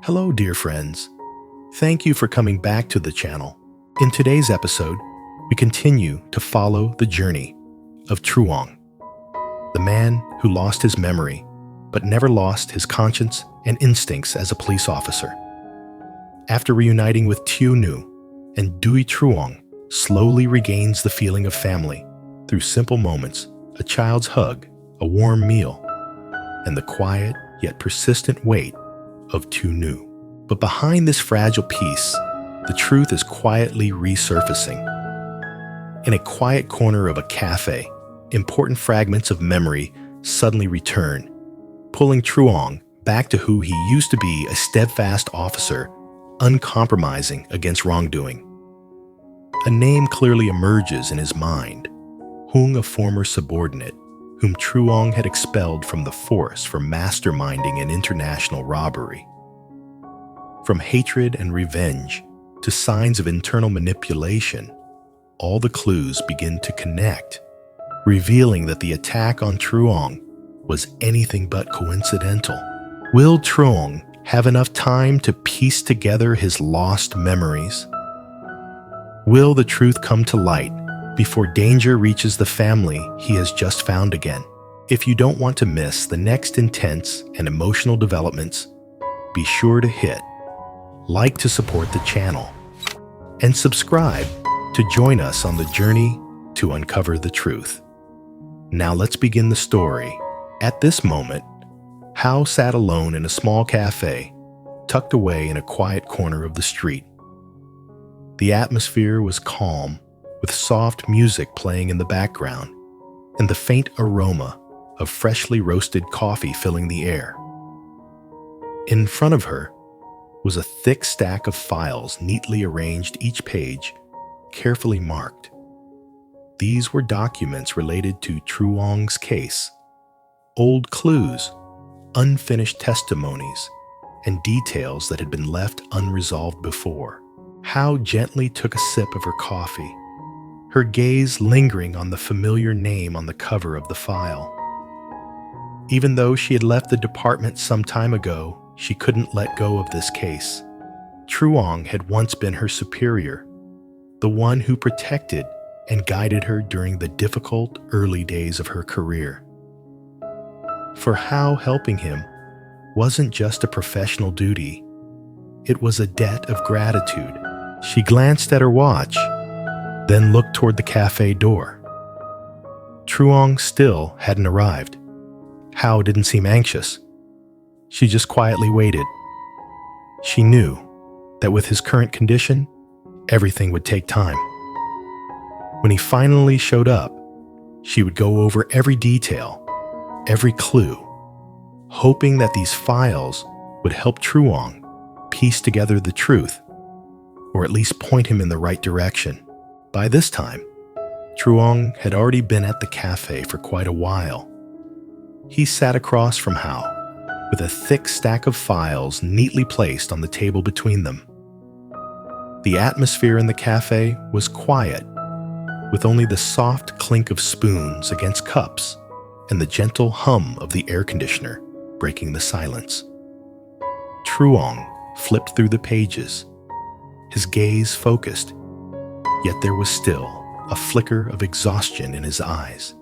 Hello, dear friends. Thank you for coming back to the channel. In today's episode, we continue to follow the journey of Truong, the man who lost his memory but never lost his conscience and instincts as a police officer. After reuniting with lytieunu and Truong slowly regains the feeling of family through simple moments, a child's hug, a warm meal, and the quiet yet persistent weight of lytieunu. But behind this fragile peace, the truth is quietly resurfacing. In a quiet corner of a cafe, important fragments of memory suddenly return, pulling Truong back to who he used to be, a steadfast officer, uncompromising against wrongdoing. A name clearly emerges in his mind, Hung, a former subordinate, whom Truong had expelled from the force for masterminding an international robbery. From hatred and revenge to signs of internal manipulation, all the clues begin to connect, revealing that the attack on Truong was anything but coincidental. Will Truong have enough time to piece together his lost memories? Will the truth come to light before danger reaches the family he has just found again? If you don't want to miss the next intense and emotional developments, be sure to hit like to support the channel and subscribe to join us on the journey to uncover the truth. Now let's begin the story. At this moment, Hao sat alone in a small cafe, tucked away in a quiet corner of the street. The atmosphere was calm, with soft music playing in the background and the faint aroma of freshly roasted coffee filling the air. In front of her was a thick stack of files neatly arranged, each page carefully marked. These were documents related to Truong's case, old clues, unfinished testimonies, and details that had been left unresolved before. Hao gently took a sip of her coffee, her gaze lingering on the familiar name on the cover of the file. Even though she had left the department some time ago, she couldn't let go of this case. Truong had once been her superior, the one who protected and guided her during the difficult early days of her career. For Hao, helping him wasn't just a professional duty, it was a debt of gratitude. She glanced at her watch, then looked toward the cafe door. Truong still hadn't arrived. Hao didn't seem anxious. She just quietly waited. She knew that with his current condition, everything would take time. When he finally showed up, she would go over every detail, every clue, hoping that these files would help Truong piece together the truth, or at least point him in the right direction. By this time, Truong had already been at the cafe for quite a while. He sat across from Hao, with a thick stack of files neatly placed on the table between them. The atmosphere in the cafe was quiet, with only the soft clink of spoons against cups and the gentle hum of the air conditioner breaking the silence. Truong flipped through the pages, his gaze focused, yet there was still a flicker of exhaustion in his eyes.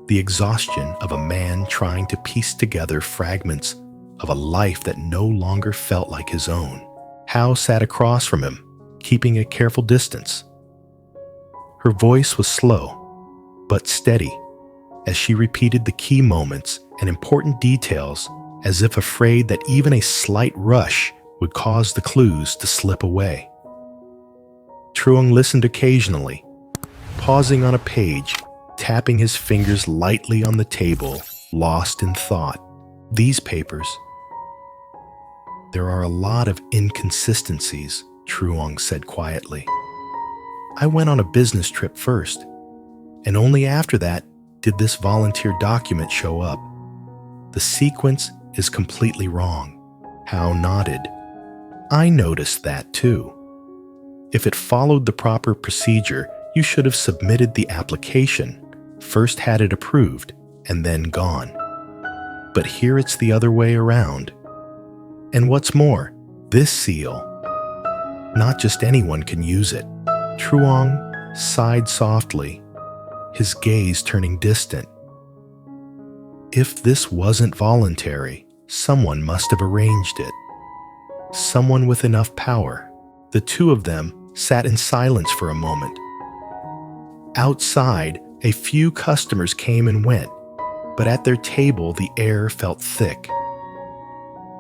The exhaustion of a man trying to piece together fragments of a life that no longer felt like his own. Hao sat across from him, keeping a careful distance. Her voice was slow, but steady, as she repeated the key moments and important details, as if afraid that even a slight rush would cause the clues to slip away. Truong listened occasionally, pausing on a page, tapping his fingers lightly on the table, lost in thought. These papers. There are a lot of inconsistencies, Truong said quietly. I went on a business trip first, and only after that did this volunteer document show up. The sequence is completely wrong. Hao nodded. I noticed that too. If it followed the proper procedure, you should have submitted the application, first had it approved, and then gone. But here it's the other way around. And what's more, this seal, not just anyone can use it. Truong sighed softly, his gaze turning distant. If this wasn't voluntary, someone must have arranged it. Someone with enough power. The two of them sat in silence for a moment. Outside, a few customers came and went, but at their table the air felt thick.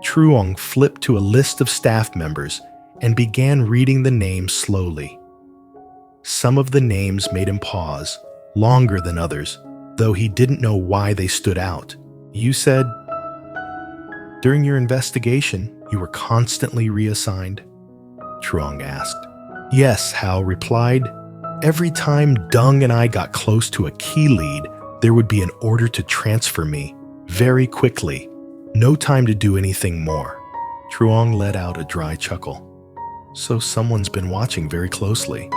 Truong flipped to a list of staff members and began reading the names slowly. Some of the names made him pause, longer than others, though he didn't know why they stood out. You said, during your investigation, you were constantly reassigned? Truong asked. Yes, Hal replied. Every time Dung and I got close to a key lead, there would be an order to transfer me, very quickly. No time to do anything more. Truong let out a dry chuckle. So someone's been watching very closely.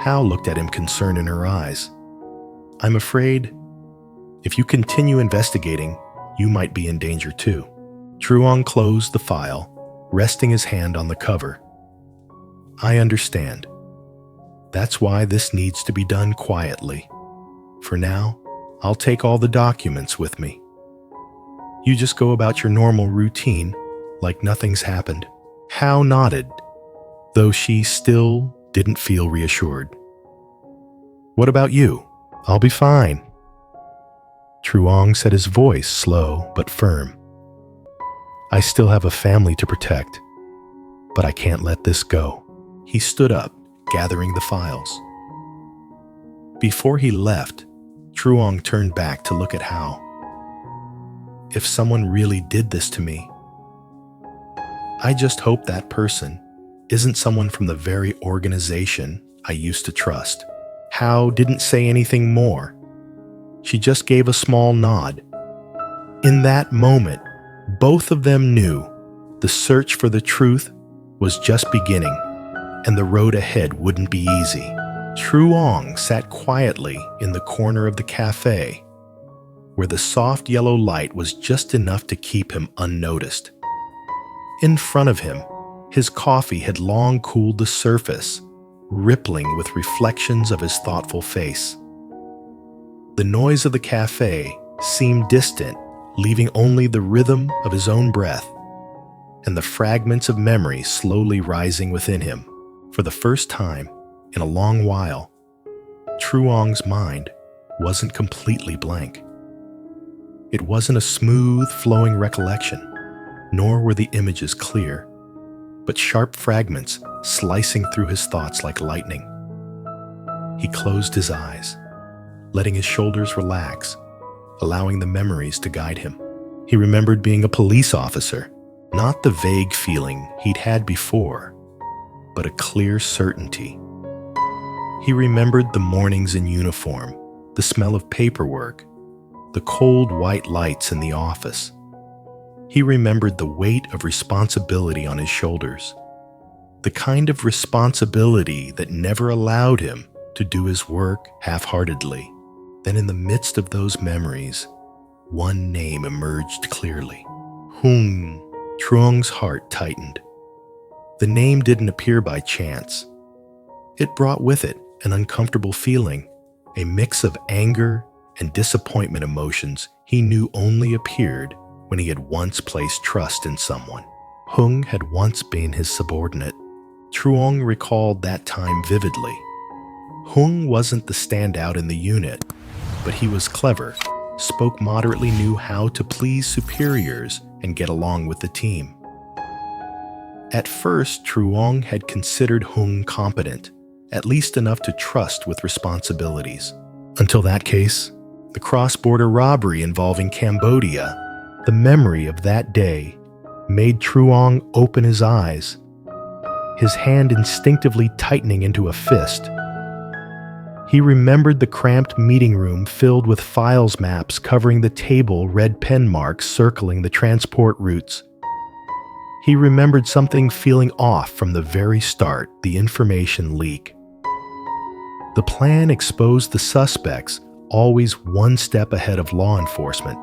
Hal looked at him, concern in her eyes. I'm afraid if you continue investigating, you might be in danger too. Truong closed the file, resting his hand on the cover. I understand. That's why this needs to be done quietly. For now, I'll take all the documents with me. You just go about your normal routine, like nothing's happened. Hal nodded, though she still didn't feel reassured. What about you? I'll be fine. Truong said, his voice slow but firm. I still have a family to protect, but I can't let this go. He stood up, gathering the files. Before he left, Truong turned back to look at Hal. If someone really did this to me, I just hope that person isn't someone from the very organization I used to trust. Hal didn't say anything more. She just gave a small nod. In that moment, both of them knew the search for the truth was just beginning, and the road ahead wouldn't be easy. Truong sat quietly in the corner of the cafe, where the soft yellow light was just enough to keep him unnoticed. In front of him, his coffee had long cooled the surface, rippling with reflections of his thoughtful face. The noise of the cafe seemed distant, leaving only the rhythm of his own breath and the fragments of memory slowly rising within him. For the first time in a long while, Truong's mind wasn't completely blank. It wasn't a smooth, flowing recollection, nor were the images clear, but sharp fragments slicing through his thoughts like lightning. He closed his eyes, letting his shoulders relax, allowing the memories to guide him. He remembered being a police officer, not the vague feeling he'd had before, but a clear certainty. He remembered the mornings in uniform, the smell of paperwork, the cold white lights in the office. He remembered the weight of responsibility on his shoulders, the kind of responsibility that never allowed him to do his work half-heartedly. Then in the midst of those memories, one name emerged clearly. Hung. Truong's heart tightened. The name didn't appear by chance. It brought with it an uncomfortable feeling, a mix of anger and disappointment emotions he knew only appeared when he had once placed trust in someone. Hung had once been his subordinate. Truong recalled that time vividly. Hung wasn't the standout in the unit, but he was clever, spoke moderately, knew how to please superiors and get along with the team. At first, Truong had considered Hung competent, at least enough to trust with responsibilities. Until that case, the cross-border robbery involving Cambodia, the memory of that day made Truong open his eyes, his hand instinctively tightening into a fist. He remembered the cramped meeting room filled with files maps covering the table, red pen marks circling the transport routes. He remembered something feeling off from the very start, the information leak. The plan exposed the suspects always one step ahead of law enforcement,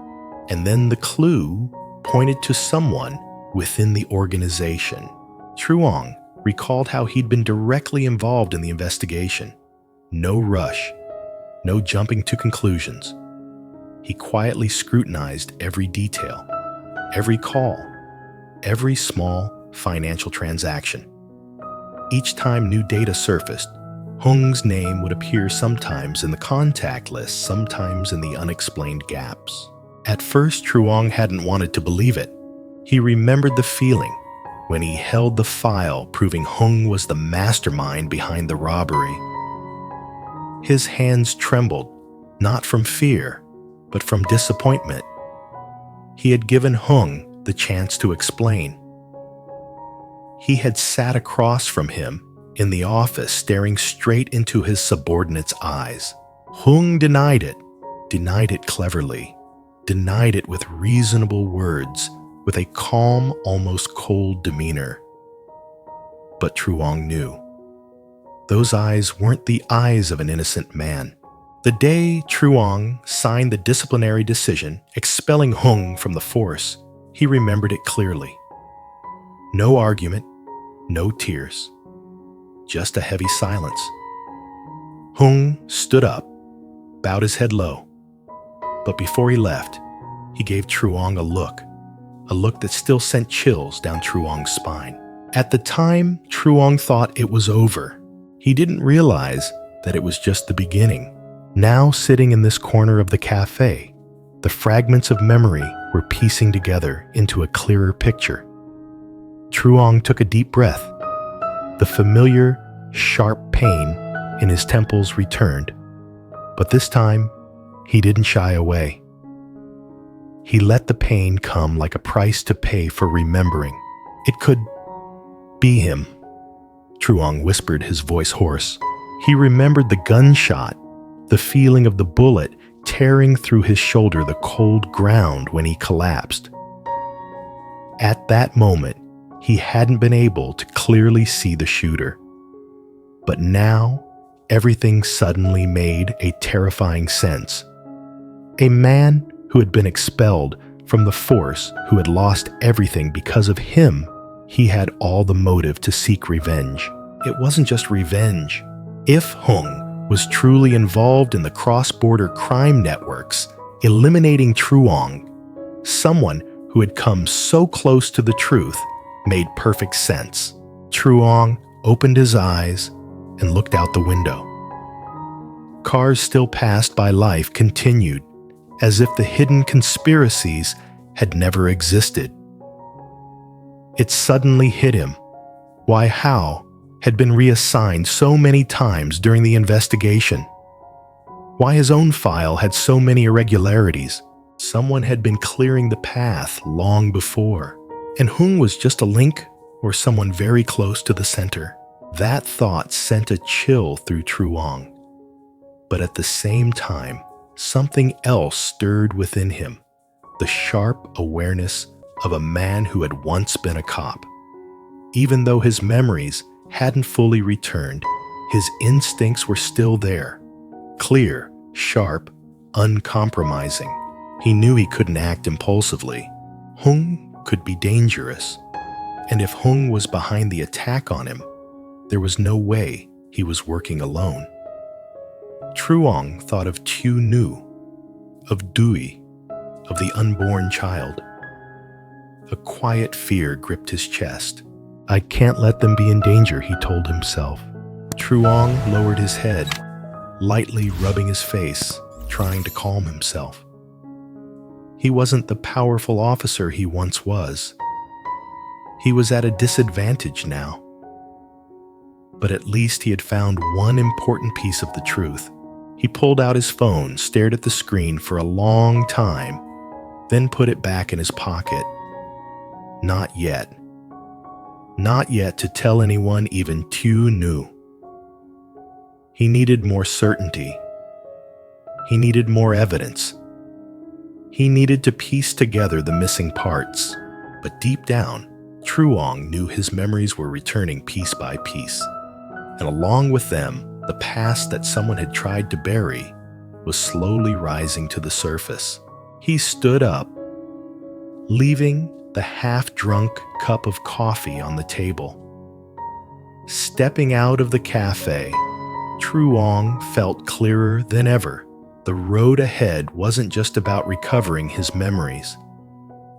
and then the clue pointed to someone within the organization. Truong recalled how he'd been directly involved in the investigation. No rush, no jumping to conclusions. He quietly scrutinized every detail, every call, every small financial transaction. Each time new data surfaced, Hung's name would appear sometimes in the contact list, sometimes in the unexplained gaps. At first, Truong hadn't wanted to believe it. He remembered the feeling when he held the file proving Hung was the mastermind behind the robbery. His hands trembled, not from fear, but from disappointment. He had given Hung the chance to explain. He had sat across from him in the office, staring straight into his subordinate's eyes. Hung denied it cleverly, denied it with reasonable words, with a calm, almost cold demeanor. But Truong knew. Those eyes weren't the eyes of an innocent man. The day Truong signed the disciplinary decision expelling Hung from the force, he remembered it clearly. No argument, no tears, just a heavy silence. Hung stood up, bowed his head low, but before he left, he gave Truong a look that still sent chills down Truong's spine. At the time, Truong thought it was over. He didn't realize that it was just the beginning. Now, sitting in this corner of the cafe, the fragments of memory were piecing together into a clearer picture. Truong took a deep breath. The familiar, sharp pain in his temples returned, but this time, he didn't shy away. He let the pain come like a price to pay for remembering. It could be him, Truong whispered, his voice hoarse. He remembered the gunshot, the feeling of the bullet tearing through his shoulder, the cold ground when he collapsed. At that moment, he hadn't been able to clearly see the shooter. But now, everything suddenly made a terrifying sense. A man who had been expelled from the force, who had lost everything because of him, he had all the motive to seek revenge. It wasn't just revenge. If Hung was truly involved in the cross-border crime networks, eliminating Truong, someone who had come so close to the truth, made perfect sense. Truong opened his eyes and looked out the window. Cars still passed by, life continued, as if the hidden conspiracies had never existed. It suddenly hit him why Hao had been reassigned so many times during the investigation. Why his own file had so many irregularities. Someone had been clearing the path long before, and Hung was just a link or someone very close to the center. That thought sent a chill through Truong. But at the same time, something else stirred within him, the sharp awareness of a man who had once been a cop. Even though his memories hadn't fully returned, his instincts were still there, clear, sharp, uncompromising. He knew he couldn't act impulsively. Hung could be dangerous, and if Hung was behind the attack on him, there was no way he was working alone. Truong thought of lytieunu, of Dewey, of the unborn child. A quiet fear gripped his chest. I can't let them be in danger, he told himself. Truong lowered his head, lightly rubbing his face, trying to calm himself. He wasn't the powerful officer he once was. He was at a disadvantage now. But at least he had found one important piece of the truth. He pulled out his phone, stared at the screen for a long time, then put it back in his pocket. Not yet. Not yet to tell anyone, even lytieunu. He needed more certainty. He needed more evidence. He needed to piece together the missing parts. But deep down, Truong knew his memories were returning piece by piece. And along with them, the past that someone had tried to bury was slowly rising to the surface. He stood up, leaving the half-drunk cup of coffee on the table. Stepping out of the cafe, Truong felt clearer than ever. The road ahead wasn't just about recovering his memories.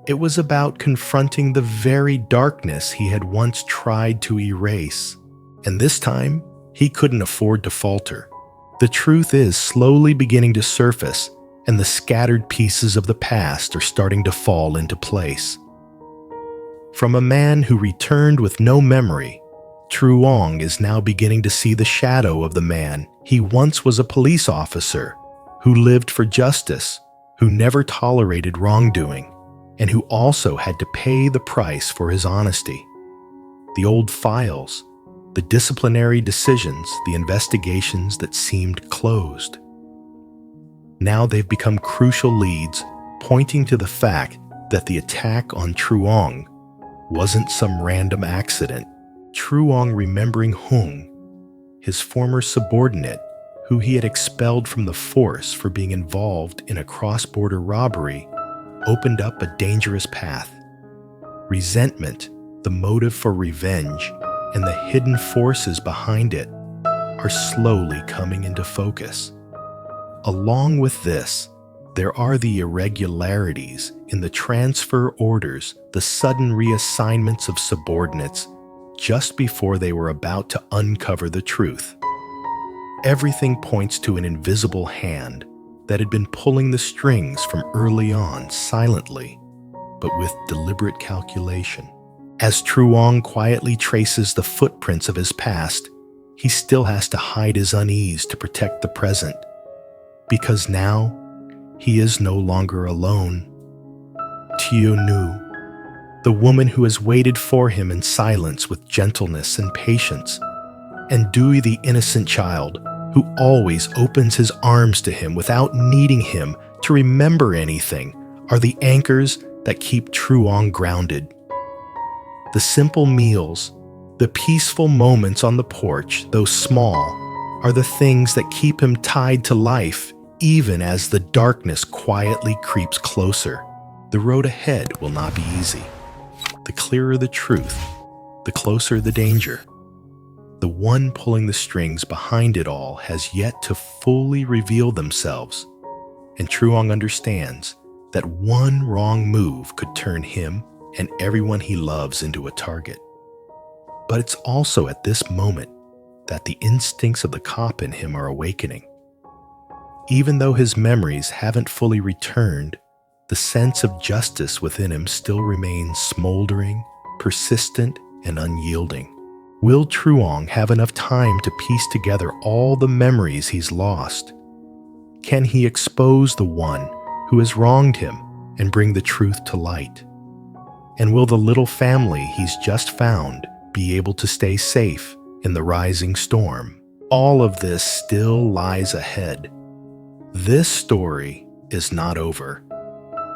It was about confronting the very darkness he had once tried to erase. And this time, he couldn't afford to falter. The truth is slowly beginning to surface, and the scattered pieces of the past are starting to fall into place. From a man who returned with no memory, Truong is now beginning to see the shadow of the man he once was, a police officer who lived for justice, who never tolerated wrongdoing, and who also had to pay the price for his honesty. The old files, the disciplinary decisions, the investigations that seemed closed. Now they've become crucial leads, pointing to the fact that the attack on Truong wasn't some random accident. Truong, remembering Hung, his former subordinate, who he had expelled from the force for being involved in a cross-border robbery, opened up a dangerous path. Resentment, the motive for revenge, and the hidden forces behind it are slowly coming into focus. Along with this, there are the irregularities in the transfer orders, the sudden reassignments of subordinates just before they were about to uncover the truth. Everything points to an invisible hand that had been pulling the strings from early on silently, but with deliberate calculation. As Truong quietly traces the footprints of his past, he still has to hide his unease to protect the present, because now he is no longer alone. Lytieunu, the woman who has waited for him in silence with gentleness and patience, and Dewey, the innocent child, who always opens his arms to him without needing him to remember anything, are the anchors that keep Truong grounded. The simple meals, the peaceful moments on the porch, though small, are the things that keep him tied to life, even as the darkness quietly creeps closer. The road ahead will not be easy. The clearer the truth, the closer the danger. The one pulling the strings behind it all has yet to fully reveal themselves, and Truong understands that one wrong move could turn him and everyone he loves into a target. But it's also at this moment that the instincts of the cop in him are awakening. Even though his memories haven't fully returned, the sense of justice within him still remains smoldering, persistent, and unyielding. Will Truong have enough time to piece together all the memories he's lost? Can he expose the one who has wronged him and bring the truth to light? And will the little family he's just found be able to stay safe in the rising storm? All of this still lies ahead. This story is not over.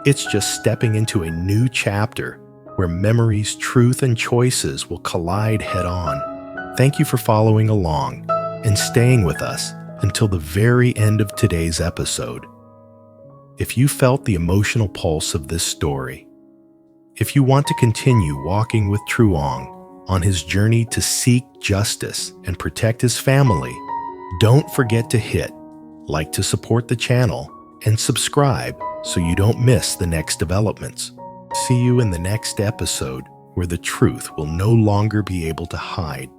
It's just stepping into a new chapter where memories, truth, and choices will collide head-on. Thank you for following along and staying with us until the very end of today's episode. If you felt the emotional pulse of this story, if you want to continue walking with Truong on his journey to seek justice and protect his family, don't forget to hit like to support the channel and subscribe so you don't miss the next developments. See you in the next episode, where the truth will no longer be able to hide